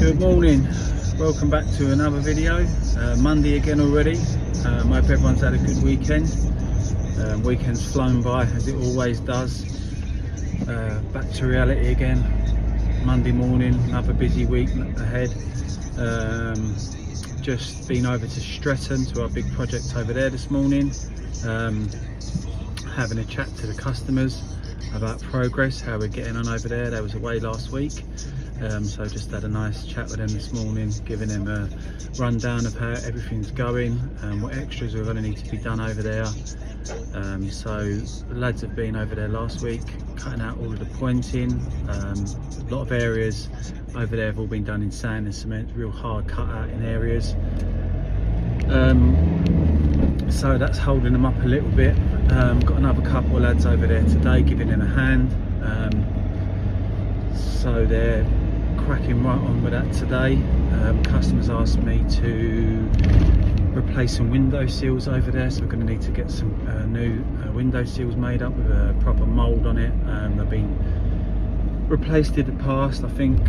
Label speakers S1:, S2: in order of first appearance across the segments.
S1: Good morning, welcome back to another video. Monday again already. I hope everyone's had a good weekend. Weekend's flown by as it always does. Back to reality again. Monday morning, another busy week ahead. Just been over to Streten to our big project over there this morning. Having a chat to the customers about progress, how we're getting on over there. They was away last week. So just had a nice chat with them this morning, giving them a rundown of how everything's going and what extras are going to need to be done over there. So the lads have been over there last week, cutting out all of the pointing. A lot of areas over there have all been done in sand and cement, real hard cut out in areas. So that's holding them up a little bit. Got another couple of lads over there today giving them a hand. So they're cracking right on with that today. Customers asked me to replace some window seals over there, so we're going to need to get some new window seals made up with a proper mould on it. They've been replaced in the past, I think,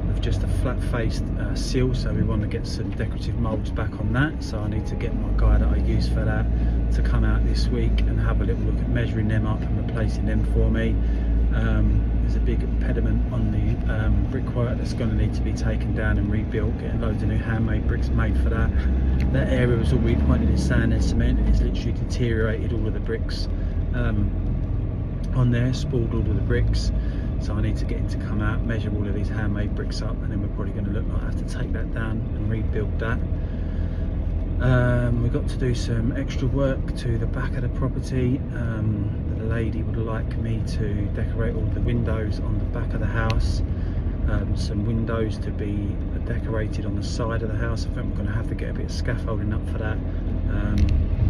S1: with just a flat-faced seal, so we want to get some decorative moulds back on that. So I need to get my guy that I use for that to come out this week and have a little look at measuring them up and replacing them for me. There's a big impediment on the brickwork that's going to need to be taken down and rebuilt, getting loads of new handmade bricks made for that. That area was all repointed in sand and cement, and it's literally deteriorated all of the bricks on there, spoiled all of the bricks. So I need to get him to come out, measure all of these handmade bricks up, and then we're probably going to look like I have to take that down and rebuild that. We've got to do some extra work to the back of the property. The lady would like me to decorate all the windows on the back of the house. Some windows to be decorated on the side of the house. I think we're going to have to get a bit of scaffolding up for that.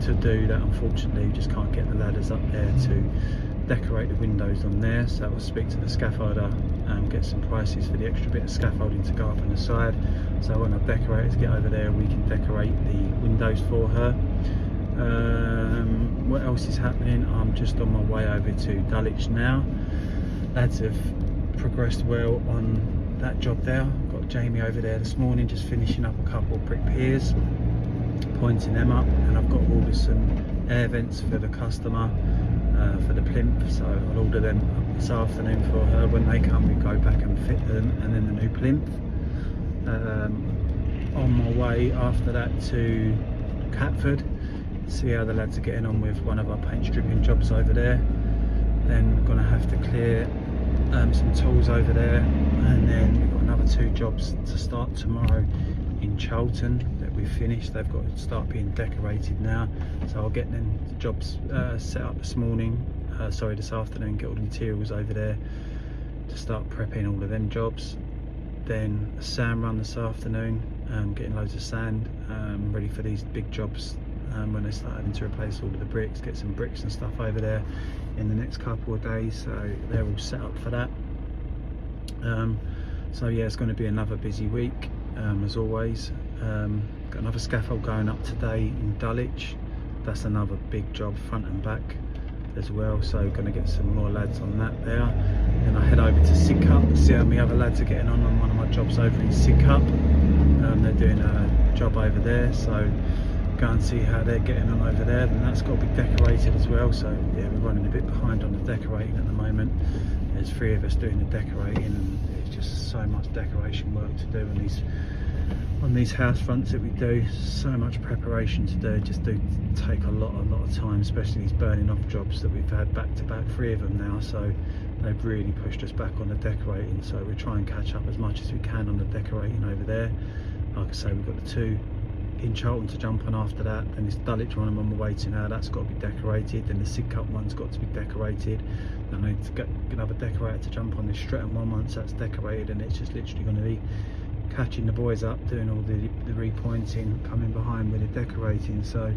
S1: To do that, unfortunately, we just can't get the ladders up there to decorate the windows on there. So I'll speak to the scaffolder and get some prices for the extra bit of scaffolding to go up on the side. So when our decorators get over there, we can decorate the windows for her. What else is happening? I'm just on my way over to Dich now. Lads have progressed well on that job there. Got Jamie over there this morning just finishing up a couple of brick piers, pointing them up, and I've got ordered some air vents for the customer for the plinth, so I'll order them up this afternoon for her. When they come, we go back and fit them, and then the new plinth. On my way after that to Catford, see how the lads are getting on with one of our paint stripping jobs over there. Then we're going to have to clear some tools over there, and then we've got another 2 jobs to start tomorrow in Chon that we finished. They've got to start being decorated now, so I'll get them jobs set up this afternoon, get all the materials over there to start prepping all of them jobs. Then a sand run this afternoon, getting loads of sand ready for these big jobs when they start having to replace all of the bricks, get some bricks and stuff over there in the next couple of days, so they're all set up for that. So yeah, it's going to be another busy week as always. Got another scaffold going up today in Dich. That's another big job, front and back as well, so going to get some more lads on that there. Then I head over to Sidcup, see how my other lads are getting on one of my jobs over in Sidcup. They're doing a job over there, so go and see how they're getting on over there. And that's got to be decorated as well, so yeah, we're running a bit behind on the decorating at the moment. There's 3 of us doing the decorating, and it's just so much decoration work to do on these house fronts that we do. So much preparation to do, just do take a lot of time, especially these burning off jobs that we've had back to back, 3 of them now. So they've really pushed us back on the decorating, so we try and catch up as much as we can on the decorating over there. Like I say, we've got the 2 in Chon to jump on after that, and this Dulwich one I'm on my way to now, that's got to be decorated. Then the Sidcup one's got to be decorated. Then I need to get another decorator to jump on this Streten one once that's decorated, and it's just literally going to be catching the boys up, doing all the repointing, coming behind with the decorating. So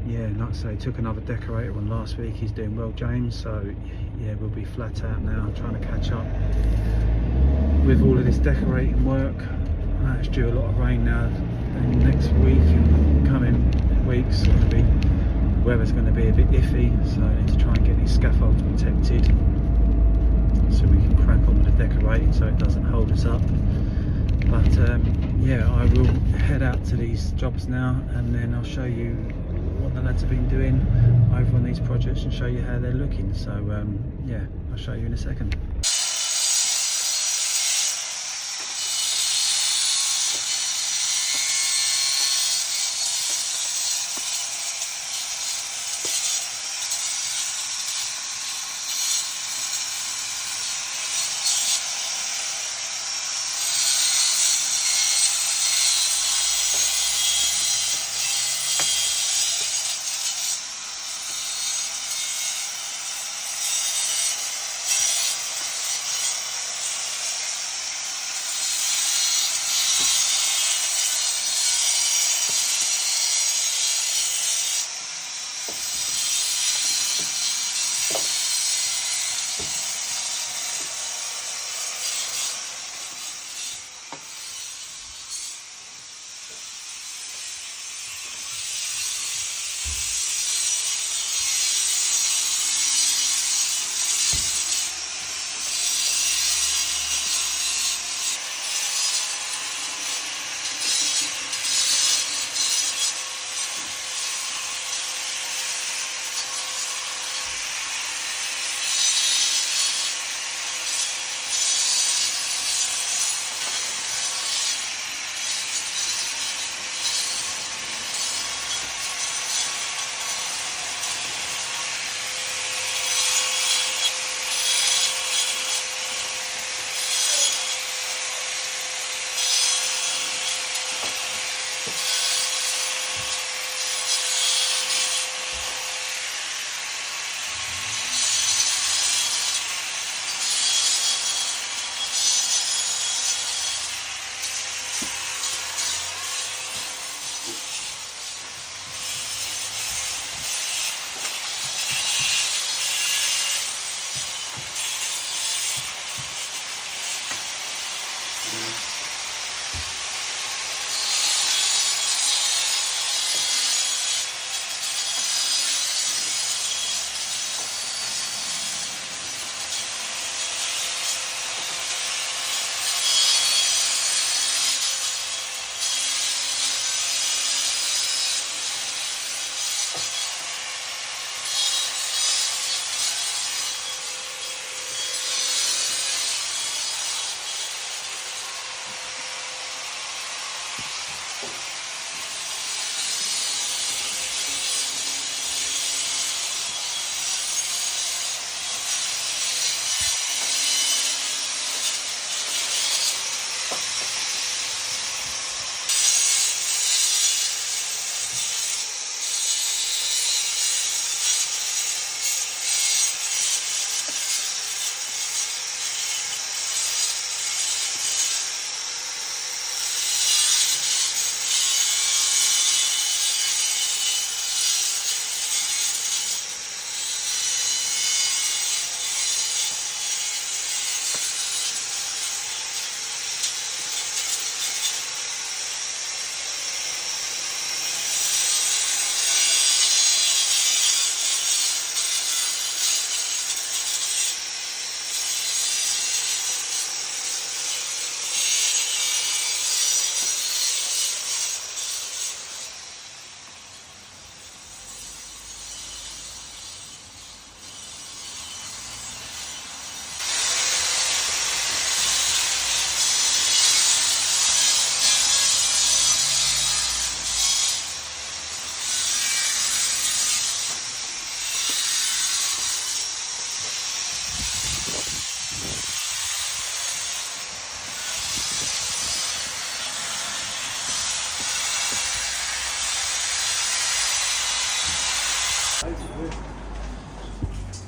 S1: yeah, like I say, took another decorator on last week, he's doing well, James. So yeah, we'll be flat out now trying to catch up with all of this decorating work. It's due a lot of rain now in next week and coming weeks. The weather's going to be a bit iffy, so I need to try and get these scaffolds protected so we can crack on with the decorating so it doesn't hold us up. But yeah, I will head out to these jobs now, and then I'll show you what the lads have been doing over on these projects and show you how they're looking. So yeah, I'll show you in a second.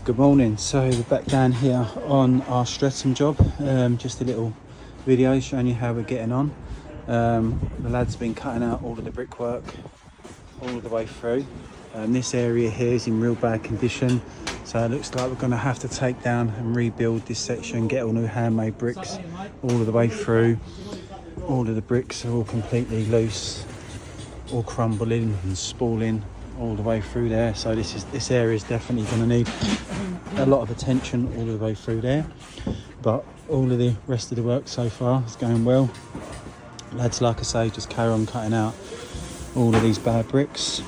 S1: Good morning. So we're back down here on our Streten job. Just a little video showing you how we're getting on. The lads have been cutting out all of the brickwork all the way through. This area here is in real bad condition, so it looks like we're going to have to take down and rebuild this section, get all new handmade bricks all of the way through. All of the bricks are all completely loose, all crumbling and spalling all the way through there, so this area is definitely going to need a lot of attention all the way through there. But all of the rest of the work so far is going well. Lads, like I say, just carry on cutting out all of these bad bricks.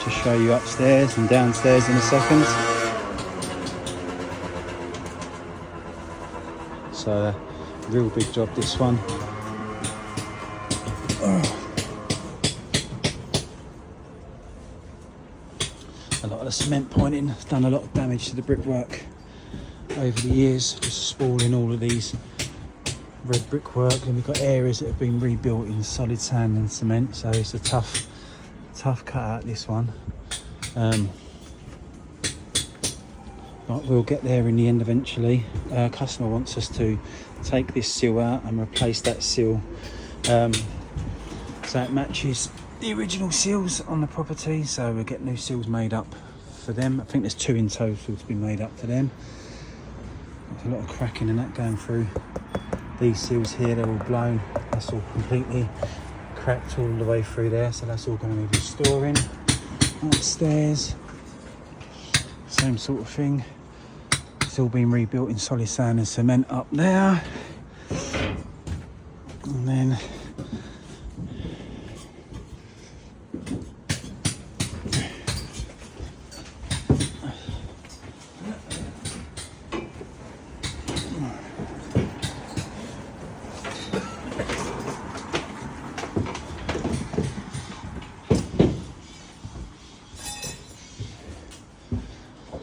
S1: Just show you upstairs and downstairs in a second. So real big job this one. A lot of the cement pointing has done a lot of damage to the brickwork over the years, just spalling all of these red brickwork, and we've got areas that have been rebuilt in solid sand and cement, so it's a tough cut out, this one. But we'll get there in the end eventually. Customer wants us to take this sill out and replace that sill so it matches the original sills on the property, so we'll get new sills made up for them. I think there's 2 in total to be made up for them. There's a lot of cracking and that going through these sills here. They're all blown, that's all completely cracked all the way through there, so that's all going to need restoring. Upstairs, same sort of thing. It's all been rebuilt in solid sand and cement up there. And then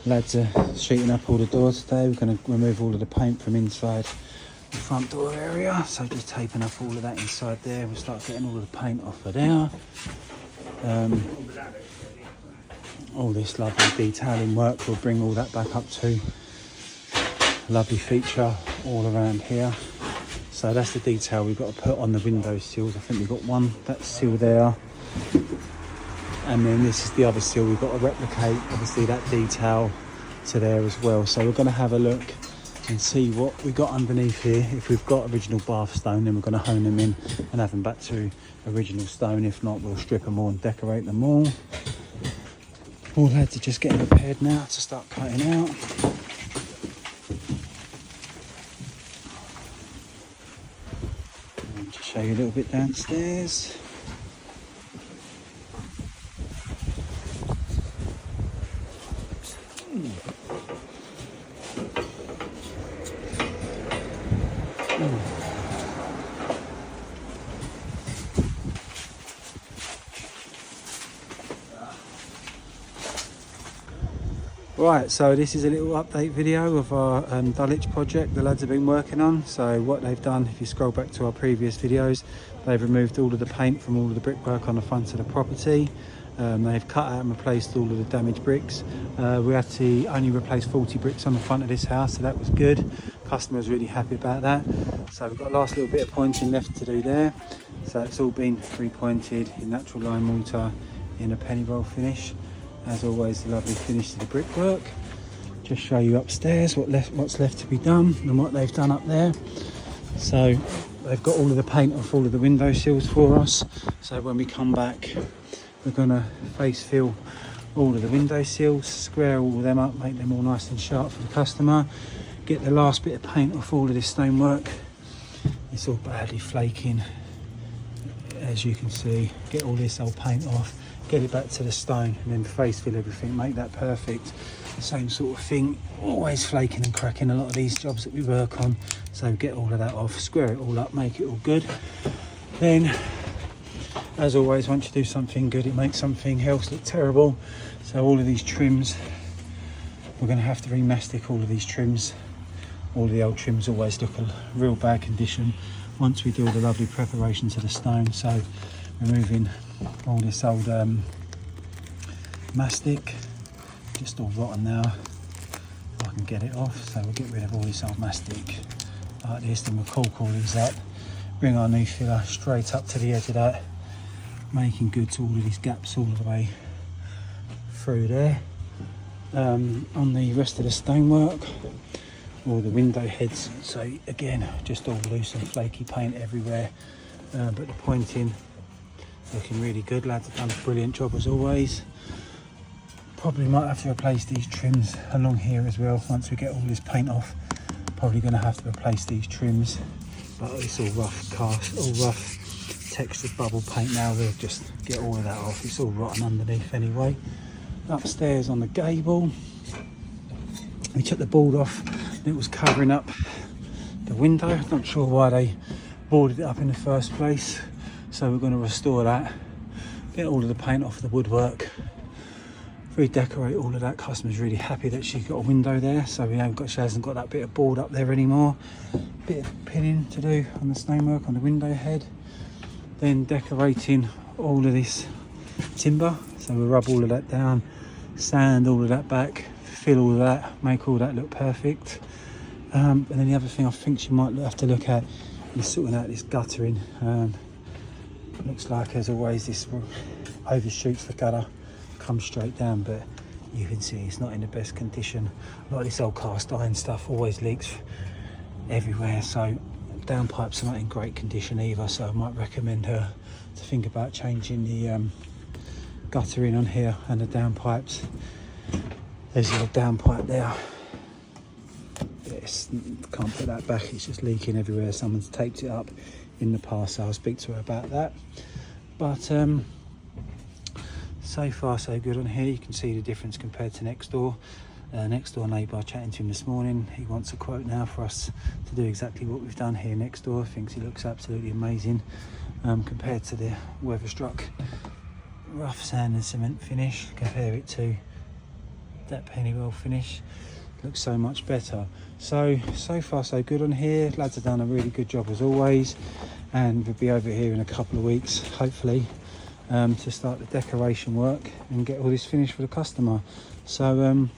S1: lads are sheeting up all the doors today. We're going to remove all of the paint from inside the front door area, so just taping up all of that inside there. We'll start getting all of the paint off of there. All this lovely detailing work will bring all that back up to a lovely feature all around here. So that's the detail we've got to put on the window sills. I think we've got one, that sill there, and then this is the other sill. We've got to replicate obviously that detail to there as well. So we're going to have a look and see what we got underneath here. If we've got original bath stone, then we're going to hone them in and have them back to original stone. If not, we'll strip them all and decorate them all. All lads are just getting prepared now to start cutting out. And just show you a little bit downstairs. Right, so this is a little update video of our Dulwich project the lads have been working on. So what they've done, if you scroll back to our previous videos, they've removed all of the paint from all of the brickwork on the front of the property. They've cut out and replaced all of the damaged bricks. We had to only replace 40 bricks on the front of this house, so that was good. Customer was really happy about that. So we've got a last little bit of pointing left to do there. So it's all been re-pointed in natural lime mortar in a penny roll finish. As always, the lovely finish to the brickwork. Just show you upstairs what's left to be done and what they've done up there. So they've got all of the paint off all of the window sills for us. So when we come back, we're going to face fill all of the window sills, square all of them up, make them all nice and sharp for the customer. Get the last bit of paint off all of this stonework. It's all badly flaking, as you can see. Get all this old paint off, get it back to the stone, and then face fill everything, make that perfect. Same sort of thing, always flaking and cracking a lot of these jobs that we work on. So get all of that off, square it all up, make it all good. Then, as always, once you do something good, it makes something else look terrible. So all of these trims, we're going to have to remastic all of these trims. All of the old trims always look a real bad condition once we do all the lovely preparation to the stone. So removing all this old mastic, just all rotten now. If I can get it off, so we'll get rid of all this old mastic like this, then we'll cork all these up, bring our new filler straight up to the edge of that, making good to all of these gaps all the way through there. On the rest of the stonework, all the window heads, so again just all loose and flaky paint everywhere, but the pointing looking really good. Lads have done a brilliant job as always. Probably might have to replace these trims along here as well once we get all this paint off. Probably going to have to replace these trims, but it's all rough cast, all rough textured bubble paint now. We'll just get all of that off. It's all rotten underneath anyway. Upstairs on the gable, we took the board off. It was covering up the window. Not sure why they boarded it up in the first place. So we're going to restore that, get all of the paint off the woodwork, redecorate all of that. Customer's really happy that she's got a window there, so she hasn't got that bit of board up there anymore. Bit of pinning to do on the stonework on the window head. Then decorating all of this timber. So we'll rub all of that down, sand all of that back, fill all of that, make all that look perfect. And then the other thing I think she might have to look at is sorting out this guttering. Looks like, as always, this overshoots the gutter, comes straight down, but you can see it's not in the best condition. A lot of this old cast iron stuff always leaks everywhere, so downpipes are not in great condition either, so I might recommend her to think about changing the guttering on here and the downpipes. There's a downpipe there. Yes, can't put that back, it's just leaking everywhere. Someone's taped it up in the past, so I'll speak to her about that. But so far so good on here. You can see the difference compared to next door. Next door neighbour, chatting to him this morning, he wants a quote now for us to do exactly what we've done here next door. Thinks it looks absolutely amazing compared to the weather-struck rough sand and cement finish. Compare it to that Pennywell finish, looks so much better. So far so good on here. Lads have done a really good job as always, and we'll be over here in a couple of weeks hopefully to start the decoration work and get all this finished for the customer. So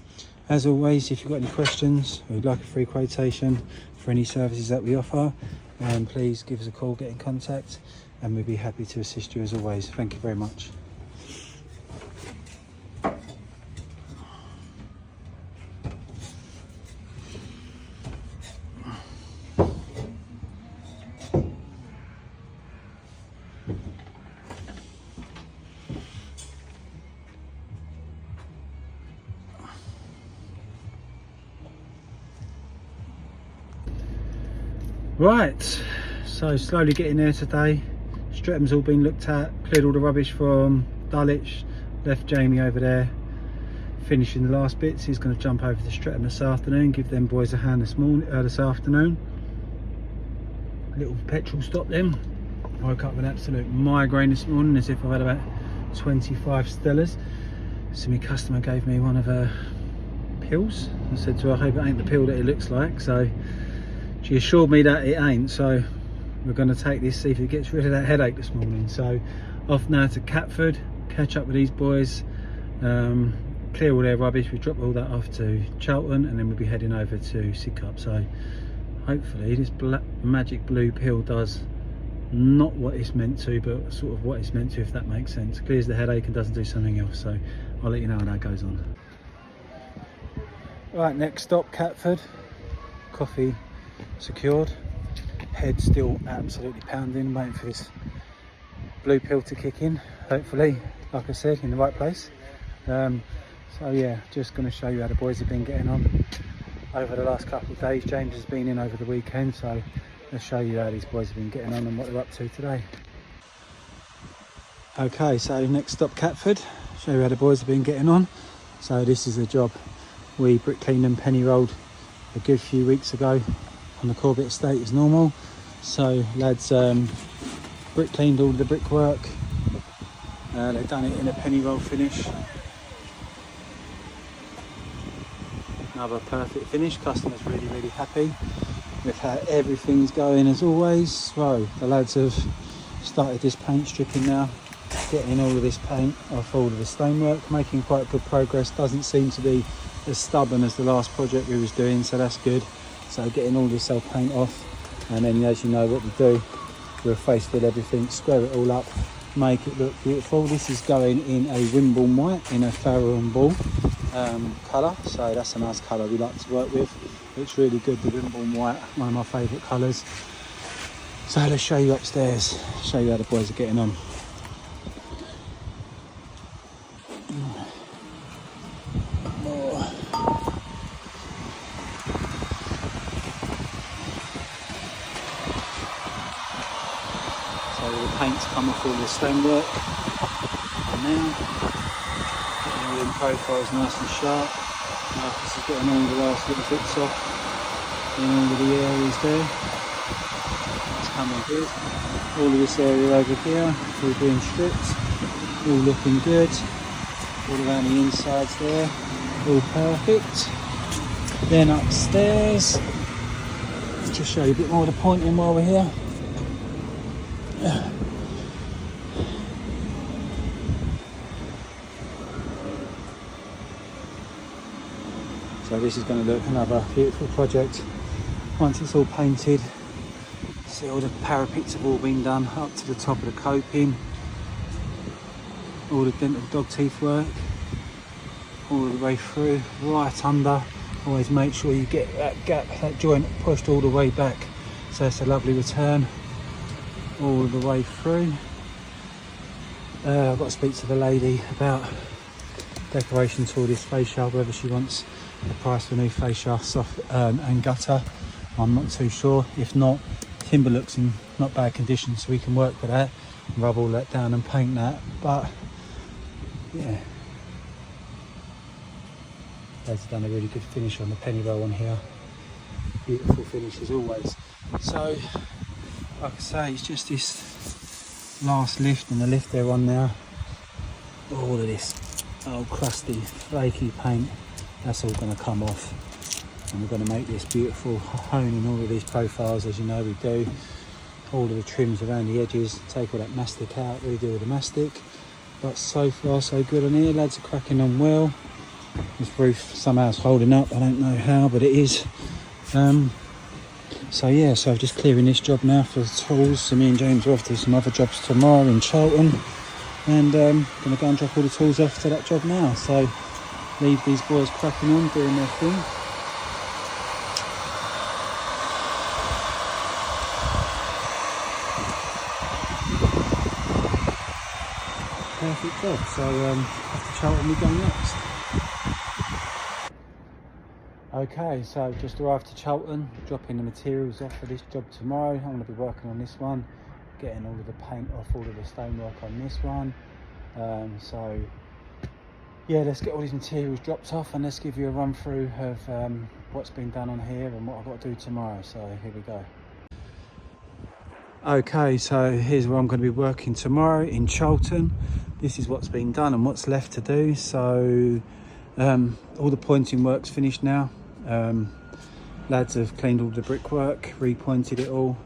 S1: as always, if you've got any questions or you'd like a free quotation for any services that we offer, please give us a call, get in contact, and we'll be happy to assist you as always. Thank you very much. Right, so slowly getting there today. Streten's all been looked at, cleared all the rubbish from Dulwich, left Jamie over there finishing the last bits. He's going to jump over to Streten this afternoon, give them boys a hand this afternoon. Little petrol stop then. Woke up with an absolute migraine this morning, as if I've had about 25 Stellas. So my customer gave me one of her pills. I said to her, I hope it ain't the pill that it looks like. So she assured me that it ain't, so we're going to take this, see if it gets rid of that headache this morning. So off now to Catford, catch up with these boys, clear all their rubbish. We drop all that off to Chon, and then we'll be heading over to Sidcup. So hopefully this black magic blue pill does not what it's meant to, but sort of what it's meant to, if that makes sense. Clears the headache and doesn't do something else. So I'll let you know how that goes on. Right, next stop Catford. Coffee secured, head still absolutely pounding, waiting for this blue pill to kick in, hopefully, like I said, in the right place. So yeah, just going to show you how the boys have been getting on over the last couple of days. James has been in over the weekend, so let's show you how these boys have been getting on and what they're up to today. Okay, so next stop Catford, show you how the boys have been getting on. So this is a job we brick cleaned and penny rolled a good few weeks ago on the Corbett estate as normal. So lads brick cleaned all the brickwork. They've done it in a penny roll finish. Another perfect finish. Customer's really happy with how everything's going as always. So the lads have started this paint stripping now, getting all of this paint off all of the stonework, making quite good progress. Doesn't seem to be as stubborn as the last project we was doing, so that's good. So getting all this old paint off, and then as you know what we do, we'll face fill everything, square it all up, make it look beautiful. This is going in a Wimborne white in a Farrow and Ball colour, so that's a nice colour we like to work with. Looks really good, the Wimborne white, one of my favourite colours. So let's show you upstairs, show you how the boys are getting on. So all the paint's come off all the stonework. And now, getting all the profiles nice and sharp. Marcus is getting all the last little bits off in all of the areas there. It's coming good. All of this area over here, it's all being stripped. All looking good. All around the insides there, all perfect. Then upstairs, let's just show you a bit more of the pointing while we're here. So this is going to look another beautiful project once it's all painted. See, all the parapets have all been done up to the top of the coping. All the dental dog teeth work all the way through, right under. Always make sure you get that gap, that joint pushed all the way back, so it's a lovely return all the way through. I've got to speak to the lady about decoration to all this fascia, whether she wants the price for a new fascia, soft and gutter. I'm not too sure. If not, timber looks in not bad condition, so we can work with that, rub all that down and paint that. But yeah, they've done a really good finish on the penny roll on here. Beautiful finish as always. So like I say, it's just this last lift and the lift they're on now. All of this old crusty flaky paint, that's all going to come off, and we're going to make this beautiful, honing all of these profiles as you know we do. All of the trims around the edges, take all that mastic out, redo all the mastic. But so far so good on here, lads are cracking on well. This roof somehow is holding up, I don't know how, but it is. So yeah, so just clearing this job now for the tools. So me and James are off to some other jobs tomorrow in Chon, and gonna go and drop all the tools off to that job now. So leave these boys cracking on, doing their thing. Perfect job. So off to Charlton we go next. Okay, so just arrived to Charlton, dropping the materials off for this job tomorrow. I'm going to be working on this one, getting all of the paint off all of the stonework on this one. So yeah, let's get all these materials dropped off and let's give you a run through of what's been done on here and what I've got to do tomorrow. So here we go. Okay, so here's where I'm going to be working tomorrow in Charlton. This is what's been done and what's left to do. So all the pointing work's finished now. Lads have cleaned all the brickwork, repointed it all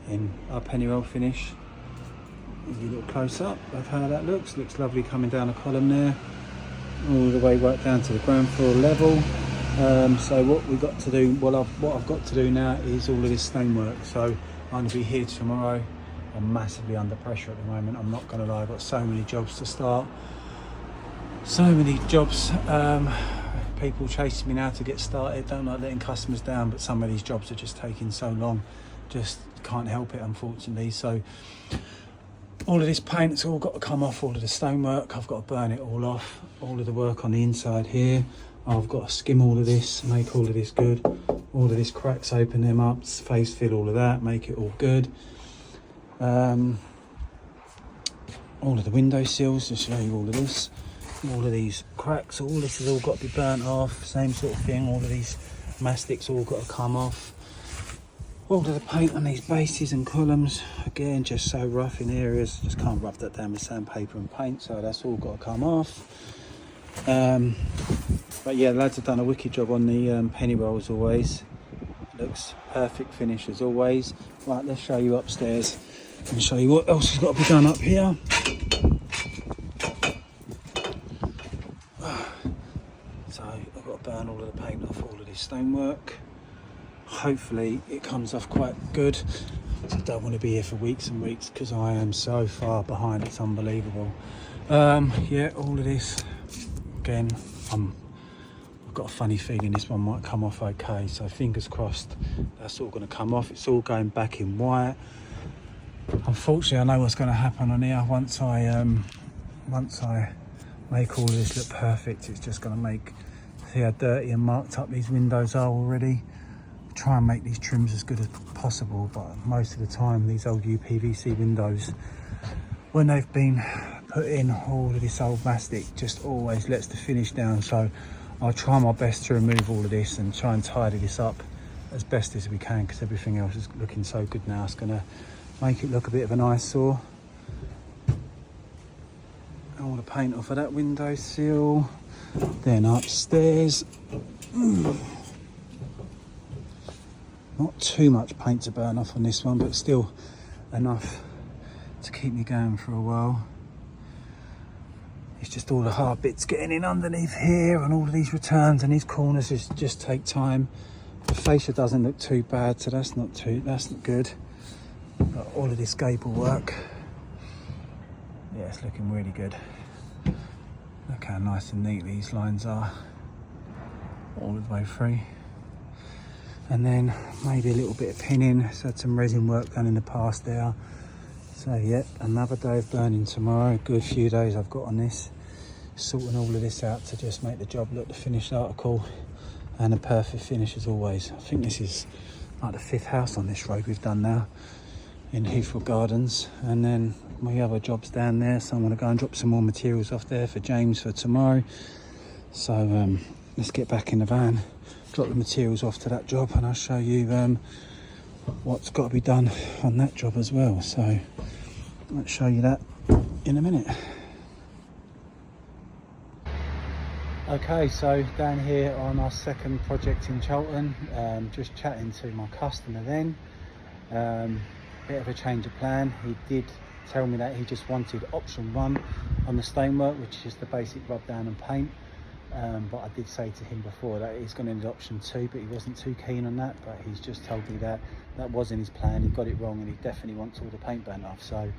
S1: in our penny roll finish. Give you a little close up of how that looks. Looks lovely coming down a column there, all the way right down to the ground floor level. So what we've got to do, what I've got to do now is all of this stonework. So I'm going to be here tomorrow. I'm massively under pressure at the moment, I'm not going to lie. I've got so many jobs to start, so many jobs. People chasing me now to get started. Don't like letting customers down, but some of these jobs are just taking so long, just can't help it unfortunately. So all of this paint's all got to come off, all of the stonework, I've got to burn it all off. All of the work on the inside here, I've got to skim all of this, make all of this good. All of these cracks, open them up, face fill all of that, make it all good. All of the window sills, to show you all of this. All of these cracks, all this has all got to be burnt off, same sort of thing. All of these mastics all got to come off. All of the paint on these bases and columns, again just so rough in areas, just can't rub that down with sandpaper and paint, so that's all got to come off. But yeah, the lads have done a wicked job on the penny roll as always. Looks perfect finish as always. Right, let's show you upstairs and show you what else has got to be done up here. So I've got to burn all of the paint off all of this stonework. Hopefully it comes off quite good. I don't want to be here for weeks and weeks because I am so far behind, it's unbelievable. Yeah, all of this, again, I've got a funny feeling this one might come off okay, so fingers crossed that's all going to come off. It's all going back in white. Unfortunately, I know what's going to happen on here. Once I make all of this look perfect, it's just going to make, see how dirty and marked up these windows are already. try and make these trims as good as possible, but most of the time these old UPVC windows, when they've been put in, all of this old mastic just always lets the finish down. So I'll try my best to remove all of this and try and tidy this up as best as we can, because everything else is looking so good now. It's going to make it look a bit of an eyesore. All the paint off of that window sill. Then upstairs, not too much paint to burn off on this one, but still enough to keep me going for a while. It's just all the hard bits getting in underneath here, and all of these returns and these corners just take time. The fascia doesn't look too bad, so that's not good. But all of this gable work, yeah, it's looking really good. Look how nice and neat these lines are, all the way through. And then maybe a little bit of pinning. It's had some resin work done in the past there. So yeah, another day of burning tomorrow. A good few days I've got on this. Sorting all of this out to just make the job look the finished article and a perfect finish as always. I think this is like the 5th house on this road we've done now in Heathrow Gardens. And then my other job's down there, so I'm going to go and drop some more materials off there for James for tomorrow. So let's get back in the van, drop the materials off to that job, and I'll show you what's got to be done on that job as well. So let's show you that in a minute. Okay, so down here on our second project in Chon, just chatting to my customer then. Bit of a change of plan. He did tell me that he just wanted option 1 on the stonework, which is the basic rub down and paint. But I did say to him before that he's going to need option 2, but he wasn't too keen on that. But he's just told me that that wasn't his plan. He got it wrong, and he definitely wants all the paint burnt off. So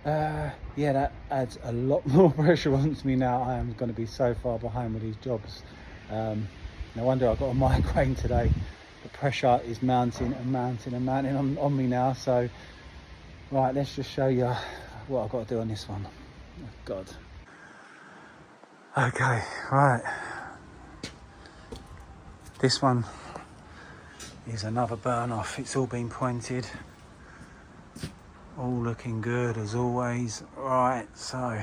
S1: yeah, that adds a lot more pressure onto me now. I am going to be so far behind with these jobs. No wonder I got a migraine today. The pressure is mounting and mounting and mounting on me now. So right, let's just show you what I've got to do on this one. Oh, God. Okay, right. This one is another burn off. It's all been pointed. All looking good as always. Right, so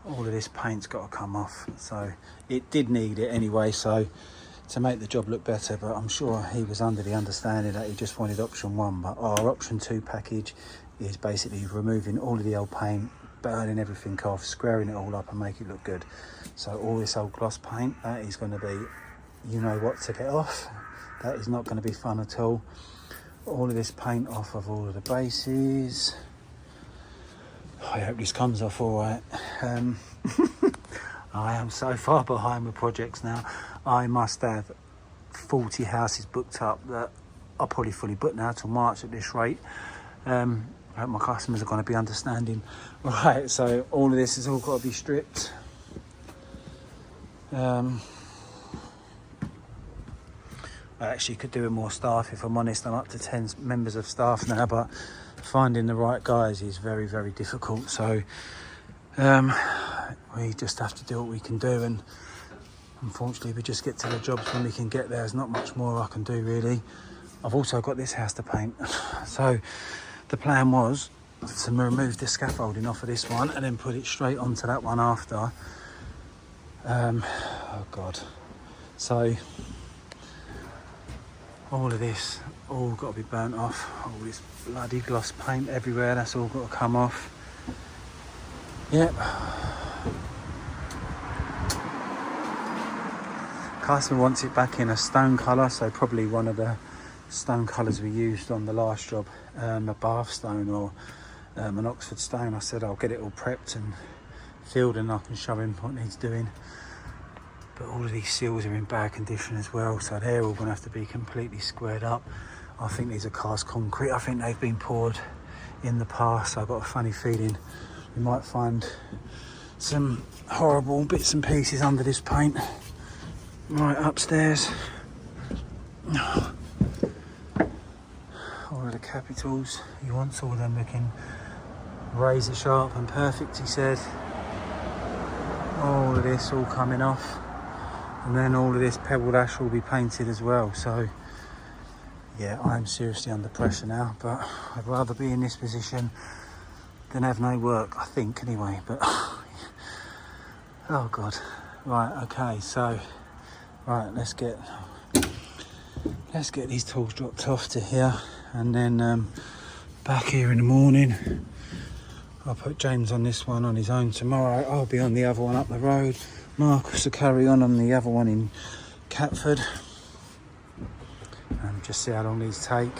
S1: all of this paint's got to come off. So it did need it anyway, so to make the job look better, but I'm sure he was under the understanding that he just wanted option 1. But our option 2 package is basically removing all of the old paint, burning everything off, squaring it all up and make it look good. So all this old gloss paint, that is going to be, you know what to get off. That is not going to be fun at all. All of this paint off of all of the bases. I hope this comes off all right. I am so far behind with projects now. I must have 40 houses booked up that are probably fully booked now till March at this rate. I hope my customers are going to be understanding. Right, so all of this has all got to be stripped. I actually could do with more staff, if I'm honest. I'm up to 10 members of staff now, but finding the right guys is very, very difficult. So we just have to do what we can do, and unfortunately we just get to the jobs when we can get there. There's not much more I can do really. I've also got this house to paint. So the plan was to remove the scaffolding off of this one and then put it straight onto that one after. Oh God. So all of this all got to be burnt off. All this bloody gloss paint everywhere, that's all got to come off. Yep. Customer wants it back in a stone colour, so probably one of the stone colours we used on the last job, a Bath stone or an Oxford stone. I said I'll get it all prepped and filled and I can show him what needs doing. But all of these seals are in bad condition as well, so they're all going to have to be completely squared up. I think these are cast concrete. I think they've been poured in the past, so I've got a funny feeling we might find some horrible bits and pieces under this paint. Right, upstairs. All of the capitals. He wants all of them looking razor sharp and perfect, he said. All of this all coming off. And then all of this pebbled ash will be painted as well. So Yeah, I'm seriously under pressure now, but I'd rather be in this position than have no work, I think, anyway. But oh god. Right, okay, so right, let's get these tools dropped off to here, and then back here in the morning. I'll put James on this one on his own tomorrow. I'll be on the other one up the road. Marcus will carry on the other one in Catford. And just see how long these take.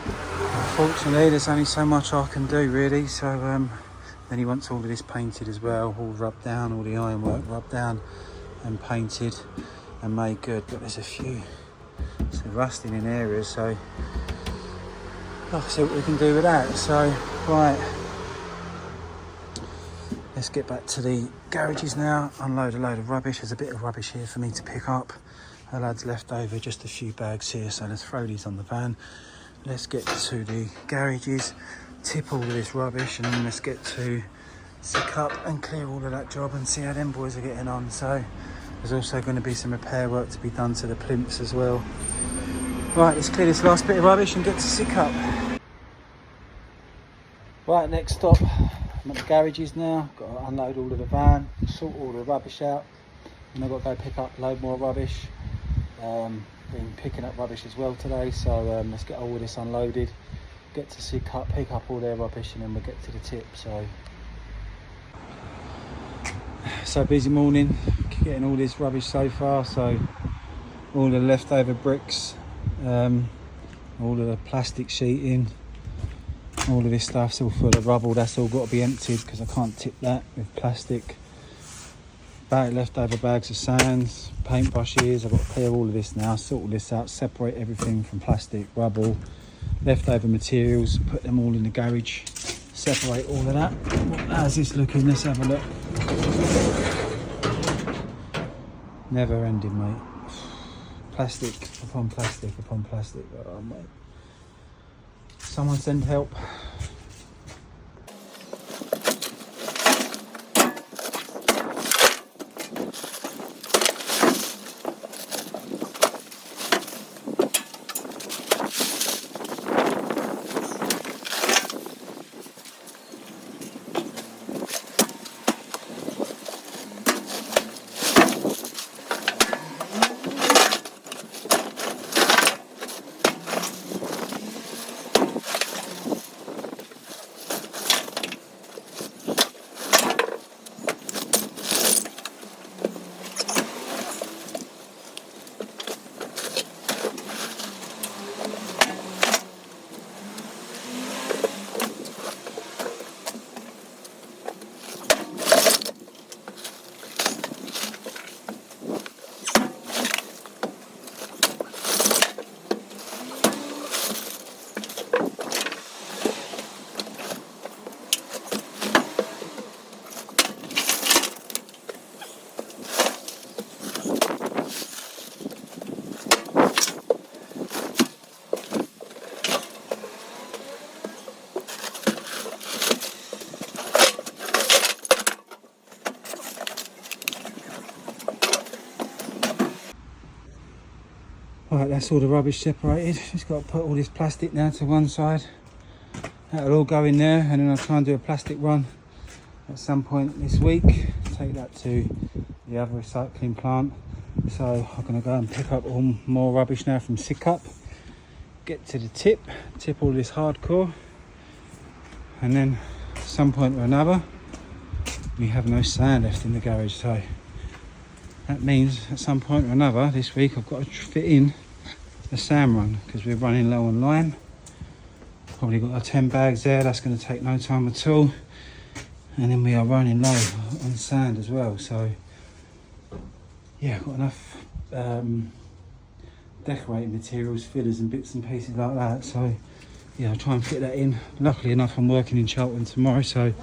S1: Unfortunately, there's only so much I can do really. So then he wants all of this painted as well, all rubbed down, all the ironwork rubbed down and painted and made good. But there's a few rusting in areas, so I'll see what we can do with that. So right, let's get back to the garages now, unload a load of rubbish. There's a bit of rubbish here for me to pick up. The lads left over just a few bags here, so let's throw these on the van. Let's get to the garages, tip all of this rubbish, and then let's get to sick up and clear all of that job and see how them boys are getting on. So there's also going to be some repair work to be done to the plinths as well. Right, let's clear this last bit of rubbish and get to sick up. Right, next stop, I'm at the garages now. Got to unload all of the van, sort all the rubbish out, and I've got to go pick up a load more rubbish. Been picking up rubbish as well today, so let's get all of this unloaded, get to sick up, pick up all their rubbish, and then we'll get to the tip. So busy morning, getting all this rubbish so far. So all the leftover bricks, all of the plastic sheeting, all of this stuff's all full of rubble. That's all got to be emptied because I can't tip that with plastic. Leftover bags of sands, paintbrushes. I've got to clear all of this now, sort all this out, separate everything from plastic, rubble, leftover materials, put them all in the garage, separate all of that. How's this looking? Let's have a look. Never ending, mate. Plastic upon plastic upon plastic. Oh, mate. Someone send help. Right, that's all the rubbish separated. Just got to put all this plastic now to one side. That'll all go in there, and then I'll try and do a plastic run at some point this week. Take that to the other recycling plant. So I'm going to go and pick up all more rubbish now from sick up. Get to the tip all this hardcore, and then at some point or another we have no sand left in the garage. So that means at some point or another this week I've got to fit in the sand run because we're running low on line. Probably got our 10 bags there. That's going to take no time at all. And then we are running low on sand as well. So yeah, got enough decorating materials, fillers and bits and pieces like that. So yeah, I'll try and fit that in. Luckily enough, I'm working in Chon tomorrow, so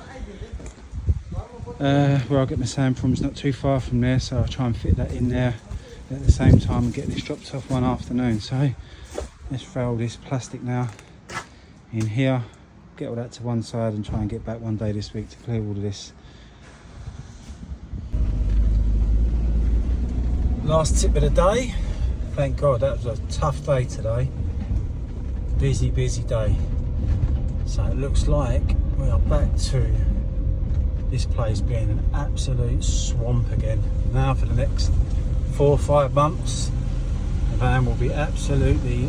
S1: where I get my sand from is not too far from there, so I'll try and fit that in there at the same time and get this dropped off one afternoon. So let's throw all this plastic now in here, get all that to one side and try and get back one day this week to clear all of this. Last tip of the day. Thank God, that was a tough day today. busy day. So it looks like we are back to this place being an absolute swamp again. Now for the next 4 or 5 months, the van will be absolutely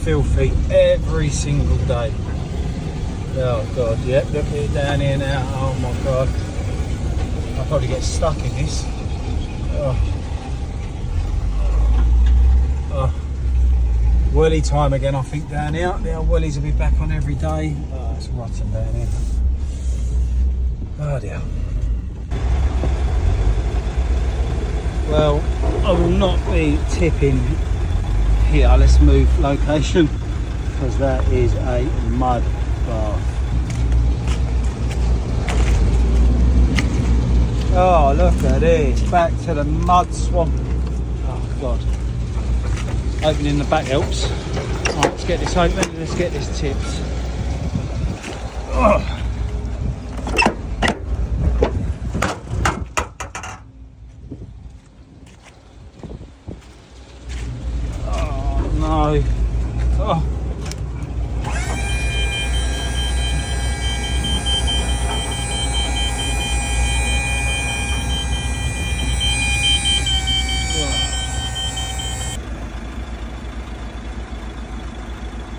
S1: filthy every single day. Oh god, yep, look at it down here now. Oh my god, I'll probably get stuck in this. Welly time again, I think, down here. The old wellies will be back on every day. Oh, it's rotten down here. Oh dear. Well, I will not be tipping here. Let's move location, because that is a mud bath. Oh, look at this. Back to the mud swamp. Oh god. Opening the back helps. Right, let's get this open, let's get this tipped. Oh no. Oh.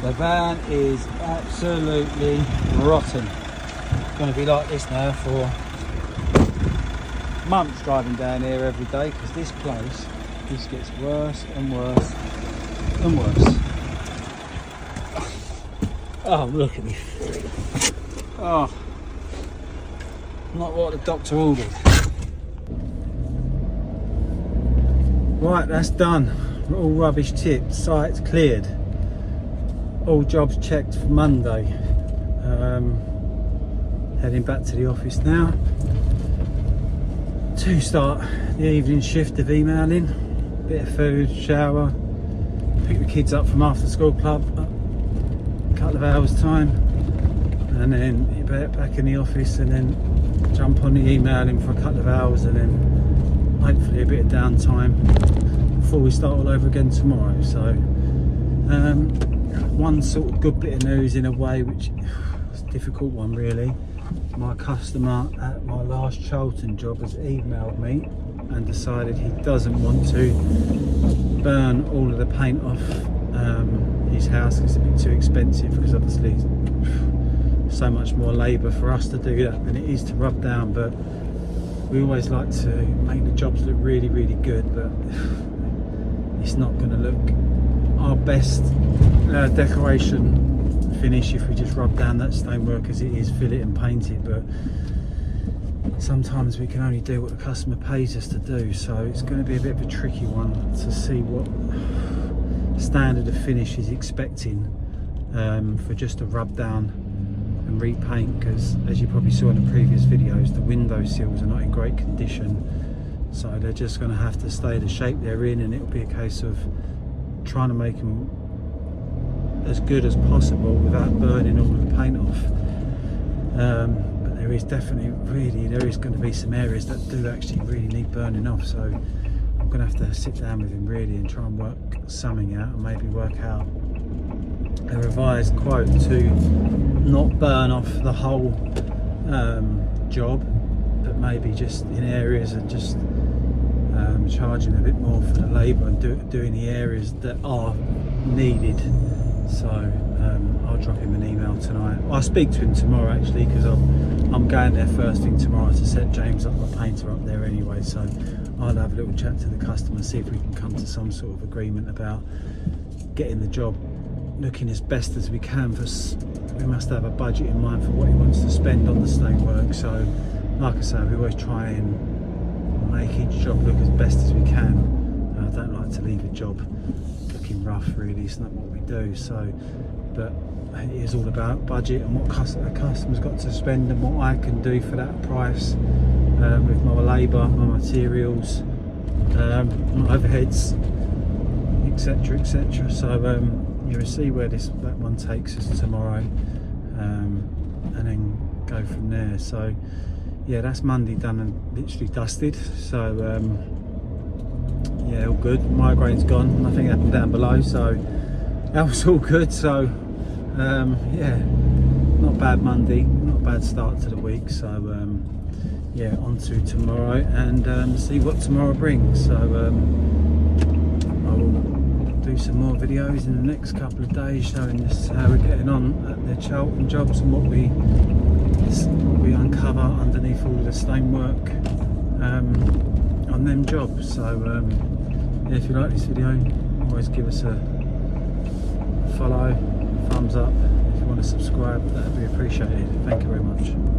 S1: The van is absolutely rotten. It's going to be like this now for months, driving down here every day, because this place just gets worse and worse and worse. Oh, look at me. Oh, not what the doctor ordered. Right, that's done. All rubbish tipped, site's cleared. All jobs checked for Monday. Heading back to the office now to start the evening shift of emailing. Bit of food, shower, pick the kids up from after school club, a couple of hours time, and then back in the office, and then jump on the emailing for a couple of hours, and then hopefully a bit of downtime before we start all over again tomorrow. So one sort of good bit of news in a way, which is a difficult one really. My customer at my last Charlton job has emailed me and decided he doesn't want to burn all of the paint off his house. It's a bit too expensive, because obviously so much more labour for us to do that than it is to rub down, but we always like to make the jobs look really good, but it's not going to look our best decoration finish if we just rub down that stonework as it is, fill it and paint it. But sometimes we can only do what the customer pays us to do, so it's going to be a bit of a tricky one to see what standard of finish he's expecting for just a rub down and repaint, because as you probably saw in the previous videos, the window sills are not in great condition, so they're just going to have to stay the shape they're in, and it'll be a case of trying to make them as good as possible without burning all of the paint off. But there is definitely there is going to be some areas that do actually really need burning off, so I'm going to have to sit down with him really and try and work something out, and maybe work out a revised quote to not burn off the whole job, but maybe just in areas, and just charge him a bit more for the labour and doing the areas that are needed. So I'll drop him an email tonight. I'll speak to him tomorrow actually, because I'm going there first thing tomorrow to set James up, my painter, up there anyway. So I'll have a little chat to the customer, see if we can come to some sort of agreement about getting the job looking as best as we can. We must have a budget in mind for what he wants to spend on the stonework. So like I say, we always try and make each job look as best as we can. I don't like to leave a job looking rough really, it's not what we do. So, but it is all about budget and what a customer's got to spend and what I can do for that price, with my labour, my materials, my overheads, etc. So you'll see where that one takes us tomorrow, and then go from there. So yeah, that's Monday done and literally dusted. So yeah, all good. Migraine's gone, nothing happened down below, so that was all good. So yeah, not bad Monday, not a bad start to the week. So yeah, on to tomorrow and see what tomorrow brings. So I will do some more videos in the next couple of days showing us how we're getting on at the Charlton jobs and what we uncover underneath all of the stonework on them jobs. So yeah, if you like this video, always give us a follow, thumbs up. If you want to subscribe, that would be appreciated. Thank you very much.